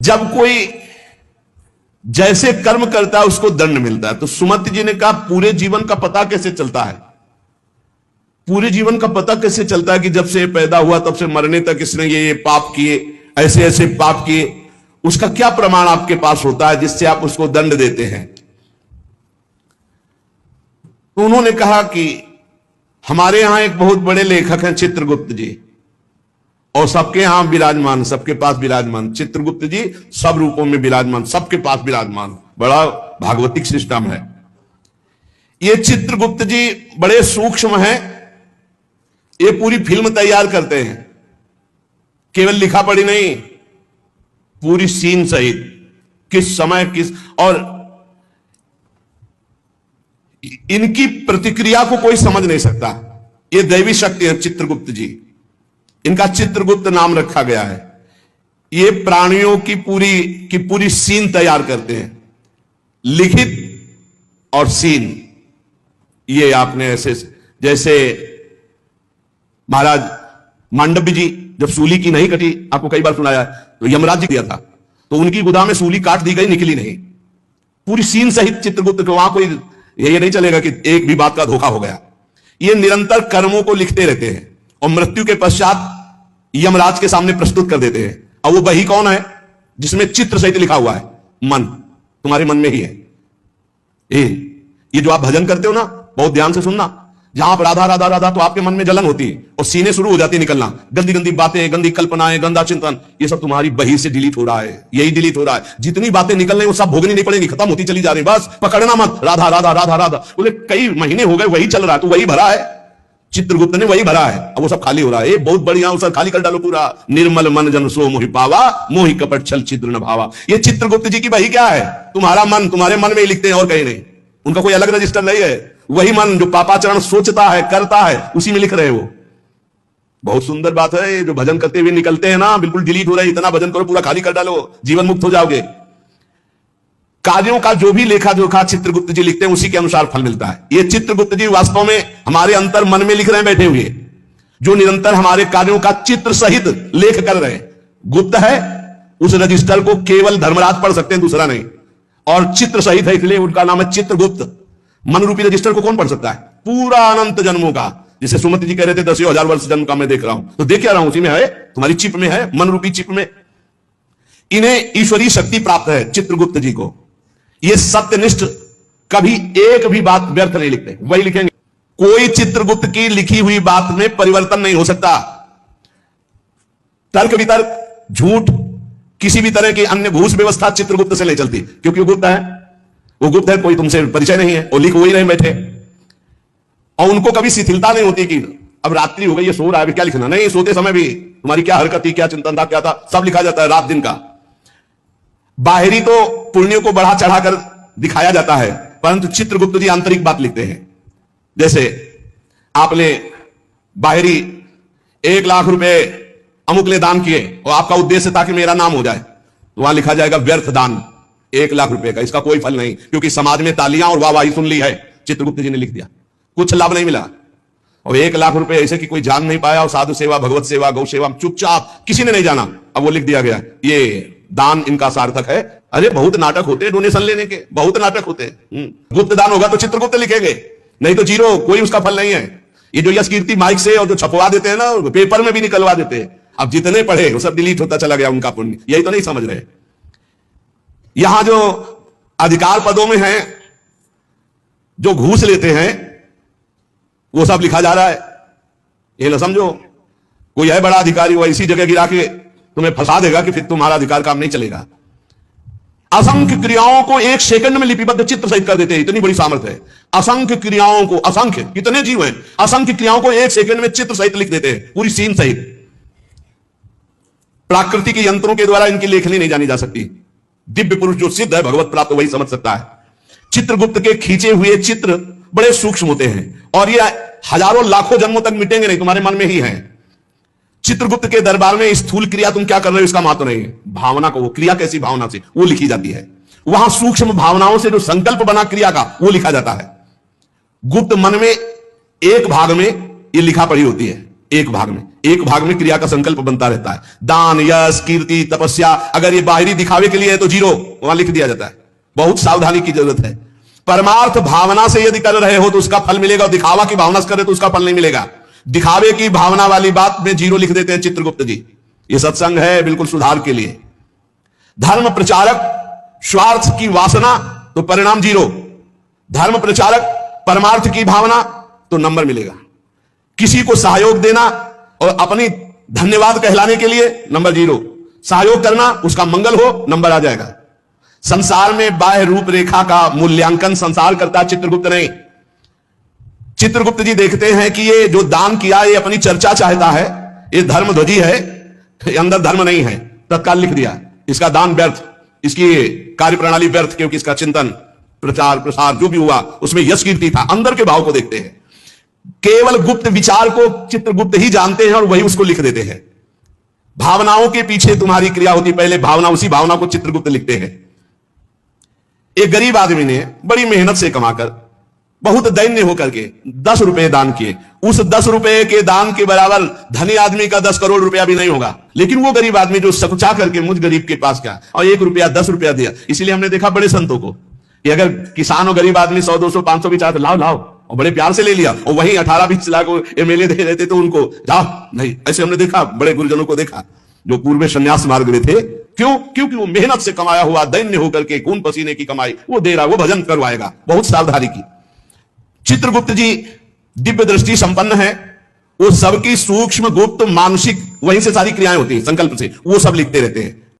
जब कोई जैसे कर्म करता है उसको दंड मिलता है। तो सुमति जी ने कहा पूरे जीवन का पता कैसे चलता है? पूरे जीवन का पता कैसे चलता है कि जब से पैदा हुआ तब से मरने तक इसने ये पाप किए, ऐसे ऐसे पाप किए? उसका क्या प्रमाण आपके पास होता है जिससे आप उसको दंड देते हैं? तो उन्होंने कहा कि हमारे यहां एक बहुत बड़े लेखक हैं चित्रगुप्त जी, और सबके यहां विराजमान, सबके पास विराजमान। चित्रगुप्त जी सब रूपों में विराजमान, सबके पास विराजमान। बड़ा भागवतिक सिस्टम है। ये चित्रगुप्त जी बड़े सूक्ष्म हैं। ये पूरी फिल्म तैयार करते हैं, केवल लिखा पढ़ी नहीं, पूरी सीन सहित, किस समय किस, और इनकी प्रतिक्रिया को कोई समझ नहीं सकता। ये दैवी शक्ति है चित्रगुप्त जी। इनका चित्रगुप्त नाम रखा गया है। ये प्राणियों की पूरी सीन तैयार करते हैं, लिखित और सीन। ये आपने ऐसे, जैसे महाराज मांडव्य जी जब सूली की नहीं कटी, आपको कई बार सुनाया है, तो यमराज जी दिया था, तो उनकी गुदा में सूली काट दी गई, निकली नहीं। पूरी सीन सहित चित्रगुप्त को, वहां कोई ये नहीं चलेगा कि एक भी बात का धोखा हो गया। ये निरंतर कर्मों को लिखते रहते हैं और मृत्यु के पश्चात यमराज के सामने प्रस्तुत कर देते हैं। और वो वही कौन है जिसमें चित्र सहित लिखा हुआ है? मन, तुम्हारे मन में ही है। ये जो आप भजन करते हो ना, बहुत ध्यान से सुनना, जहां आप राधा राधा राधा, तो आपके मन में जलन होती है और सीने शुरू हो जाती है निकलना, गंदी गंदी बातें, गंदी कल्पनाएं, गंदा चिंतन, ये सब तुम्हारी बही से डिलीट हो रहा है। यही डिलीट हो रहा है। जितनी बातें निकल रही वो सब भोगनी नहीं पड़ेगी, खत्म होती चली जा रही। बस पकड़ना मत, राधा राधा राधा राधा। बोले कई महीने हो गए वही चल रहा है, तो वही भरा है, चित्रगुप्त ने वही भरा है, अब वो सब खाली हो रहा है। ये बहुत बढ़िया, उसे खाली कर डालो पूरा। निर्मल मन जन सो मोहि पावा, मोहि कपट छल छिद्र न भावा। ये चित्रगुप्त जी की वही क्या है? तुम्हारा मन, तुम्हारे मन में ही लिखते हैं और कहीं नहीं। उनका कोई अलग रजिस्टर नहीं है। वही मन जो पापाचरण सोचता है, करता है, उसी में लिख रहे वो। बहुत सुंदर बात है। जो भजन करते हुए निकलते हैं ना, बिल्कुल डिलीट हो रहे हैं। इतना भजन करो, पूरा खाली कर डालो, जीवन मुक्त हो जाओगे। कार्यों का जो भी लेखा जोखा चित्रगुप्त जी लिखते हैं, उसी के अनुसार फल मिलता है। ये चित्रगुप्त जी वास्तव में हमारे अंतर मन में लिख रहे हैं बैठे हुए, जो निरंतर हमारे कार्यों का चित्र सहित लेख कर रहे हैं। गुप्त है, उस रजिस्टर को केवल धर्मराज पढ़ सकते हैं, दूसरा नहीं। और चित्र सहित है, इसलिए उनका नाम है चित्रगुप्त। मन रूपी रजिस्टर को कौन पढ़ सकता है? पूरा अनंत जन्मों का। जिसे सुमति जी कह रहे थे 10,000 वर्ष जन्म का मैं देख रहा हूं, तो देख क्या रहा हूं, उसी में है, तुम्हारी चिप में है, मन रूपी चिप में। इन्हें ईश्वरीय शक्ति प्राप्त है चित्रगुप्त जी को। ये सत्यनिष्ठ, कभी एक भी बात व्यर्थ नहीं लिखते, वही लिखेंगे। कोई चित्रगुप्त की लिखी हुई बात में परिवर्तन नहीं हो सकता। तर्क वितर्क, झूठ, किसी भी तरह की अन्य घूस व्यवस्था चित्रगुप्त से नहीं चलती, क्योंकि वो गुप्त है। वो गुप्त है, कोई तुमसे परिचय नहीं है, वो लिख वही रहे बैठे। और उनको कभी शिथिलता नहीं होती कि अब रात्रि हो गई, ये सो रहा है, क्या लिखना? नहीं, सोते समय भी तुम्हारी क्या हरकत थी, क्या चिंतन था, क्या था, सब लिखा जाता है रात दिन का। बाहरी तो पुण्यों को बढ़ा चढ़ाकर दिखाया जाता है, परंतु चित्रगुप्त जी आंतरिक बात लिखते हैं। जैसे आपने बाहरी 1 लाख रुपए अमुक ने दान किए और आपका उद्देश्य था कि मेरा नाम हो जाए, तो वहां लिखा जाएगा व्यर्थ दान 1 लाख रुपए का, इसका कोई फल नहीं, क्योंकि समाज में तालियां और वाहवाही सुन ली है। चित्रगुप्त जी ने लिख दिया, कुछ लाभ नहीं मिला। और 1 लाख रुपए ऐसे कि कोई जान नहीं पाया, और साधु सेवा, भगवत सेवा, गौ सेवा चुपचाप, किसी ने नहीं जाना। अब वो लिख दिया गया, ये दान इनका सार्थक है। अरे बहुत नाटक होते हैं डोनेशन लेने के, बहुत नाटक होते हैं। गुप्त दान होगा तो चित्रगुप्त लिखेंगे, नहीं तो जीरो, कोई उसका फल नहीं है। ये जो यश कीर्ति माइक से और जो छपवा देते हैं ना, पेपर में भी निकलवा देते हैं, अब जितने पढ़े वो सब डिलीट होता चला गया उनका पुण्य। यही तो नहीं समझ रहे। यहां जो अधिकार पदों में हैं, जो घूस लेते हैं, वो सब लिखा जा रहा है। ये ना समझो कोई है बड़ा अधिकारी, वो इसी जगह गिरा के तुम्हें फंसा देगा कि फिर तुम्हारा अधिकार काम नहीं चलेगा। असंख्य क्रियाओं को 1 सेकंड में लिपिबद्ध चित्र सहित कर देते हैं, इतनी बड़ी सामर्थ्य है। असंख्य क्रियाओं को, असंख्य कितने जीव हैं, असंख्य क्रियाओं को 1 सेकंड में चित्र सहित लिख देते हैं, पूरी सीन सहित। प्राकृतिक यंत्रों के द्वारा इनकी लेखनी नहीं जानी जा सकती। दिव्य पुरुष जो सिद्ध है, भगवत प्राप्त, वही समझ सकता है। चित्रगुप्त के खींचे हुए चित्र बड़े सूक्ष्म होते हैं, और ये हजारों लाखों जन्मों तक मिटेंगे नहीं, तुम्हारे मन में ही है। चित्रगुप्त के दरबार में स्थूल क्रिया तुम क्या कर रहे हो इसका महत्व नहीं है, भावना को, वो क्रिया कैसी भावना से वो लिखी जाती है। वहां सूक्ष्म भावनाओं से जो संकल्प बना क्रिया का, वो लिखा जाता है। गुप्त मन में एक भाग में ये लिखा पढ़ी होती है, एक भाग में क्रिया का संकल्प बनता रहता है। दान, यश, कीर्ति, तपस्या, अगर ये बाहरी दिखावे के लिए है तो 0 वहां लिख दिया जाता है। बहुत सावधानी की जरूरत है। परमार्थ भावना से यदि कर रहे हो तो उसका फल मिलेगा, और दिखावा की भावना से कर रहे तो उसका फल नहीं मिलेगा। दिखावे की भावना वाली बात में 0 लिख देते हैं चित्रगुप्त जी। ये सत्संग है बिल्कुल सुधार के लिए। धर्म प्रचारक स्वार्थ की वासना तो परिणाम 0, धर्म प्रचारक परमार्थ की भावना तो नंबर मिलेगा। किसी को सहयोग देना और अपनी धन्यवाद कहलाने के लिए नंबर 0, सहयोग करना उसका मंगल हो नंबर आ जाएगा। संसार में बाह्य रूपरेखा का मूल्यांकन संसार करता, चित्रगुप्त नहीं। चित्रगुप्त जी देखते हैं कि ये जो दान किया ये अपनी चर्चा चाहता है, ये धर्मध्वजी है, ये अंदर धर्म नहीं है, तत्काल लिख दिया इसका दान व्यर्थ, इसकी कार्यप्रणाली व्यर्थ, क्योंकि इसका चिंतन प्रचार प्रसार जो भी हुआ उसमें यश कीर्ति था। अंदर के भाव को देखते हैं। केवल गुप्त विचार को चित्रगुप्त ही जानते हैं और वही उसको लिख देते हैं। भावनाओं के पीछे तुम्हारी क्रिया होती, पहले भावना, उसी भावना को चित्रगुप्त लिखते हैं। एक गरीब आदमी ने बड़ी मेहनत से कमाकर, बहुत दैन्य होकर के 10 रुपए दान किए। उस 10 रुपए के दान के बराबर धनी आदमी का 10 करोड़ रुपया भी नहीं होगा, लेकिन वो गरीब आदमी जो सकुचा करके मुझ गरीब के पास गया और 1 रुपया 10 रुपया दिया। इसीलिए हमने देखा बड़े संतों को कि अगर किसान और गरीब आदमी 100, 200, 500 भी चाहते, लाओ लाओ, और बड़े प्यार से ले लिया, और वहीं 18-20 लाख एमएलए दे देते तो उनको जाओ नहीं। ऐसे हमने देखा, बड़े गुरुजनों को देखा जो पूर्व संन्यास मार्ग में थे। क्यों? क्योंकि वो मेहनत से कमाया हुआ, दैन्य होकर के खून पसीने की कमाई वो दे रहा, वो भजन करवाएगा। बहुत सावधानी की। चित्रगुप्त जी दिव्य दृष्टि संपन्न है, वो सबकी सूक्ष्म गुप्त मानसिक, वहीं से सारी क्रियाएं होती हैं, संकल्प से वो सब लिखते रहते हैं।